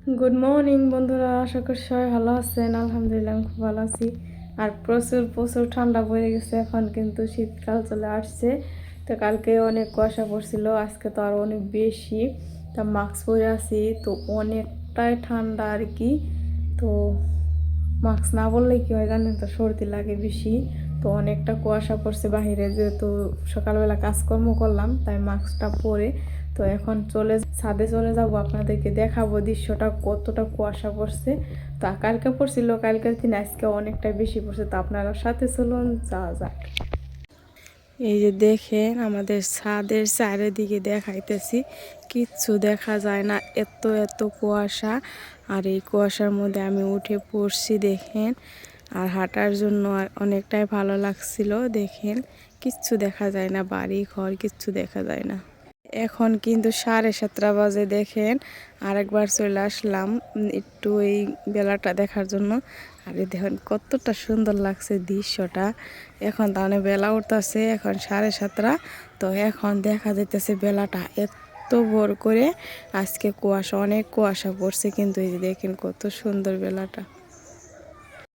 Good morning বন্ধুরা, আশা করি সবাই ভালো আছেন। আলহামদুলিল্লাহ আমি খুব ভালো আছি। আর প্রচুর প্রচুর ঠান্ডা পড়ে গেছে, এখন কিন্তু শীতকাল চলে আসছে। তো কালকে অনেক কুয়াশা পড়ছিল, আজকে তো আরও অনেক বেশি। তা মাস্ক পরে আছি, তো অনেকটাই ঠান্ডা আর কি। তো মাস্ক না বললে কি হয় জানেন তো, সর্দি লাগে বেশি। তো অনেকটা কুয়াশা পড়ছে বাহিরে, যেহেতু সকালবেলা কাজকর্ম করলাম তাই মাস্কটা পরে তো এখন ছাদে চলে যাব, আপনাদেরকে দেখাবো দৃশ্যটা কতটা কুয়াশা পড়ছে। তো কালকে পড়ছিল, কালকের দিন আজকে অনেকটাই বেশি পড়ছে। তো আপনারা সাথে চলুন, যাওয়া যাক। এই যে দেখেন আমাদের ছাদের চারিদিকে দেখাইতেছি, কিচ্ছু দেখা যায় না, এত এত কুয়াশা। আর এই কুয়াশার মধ্যে আমি উঠে পড়ছি দেখেন। আর হাঁটার জন্য অনেকটাই ভালো লাগছিল। দেখেন কিচ্ছু দেখা যায় না, বাড়ি ঘর কিচ্ছু দেখা যায় না। এখন কিন্তু 7:30 বাজে। দেখেন আরেকবার চলে আসলাম একটু এই বেলাটা দেখার জন্য। আর দেখেন কতটা সুন্দর লাগছে দৃশ্যটা। এখন তাহলে বেলা উঠতেছে, এখন 7:30। তো এখন দেখা যাইতেছে বেলাটা এত ভোর করে। আজকে কুয়াশা, অনেক কুয়াশা পড়ছে, কিন্তু এই যে দেখেন কত সুন্দর বেলাটা।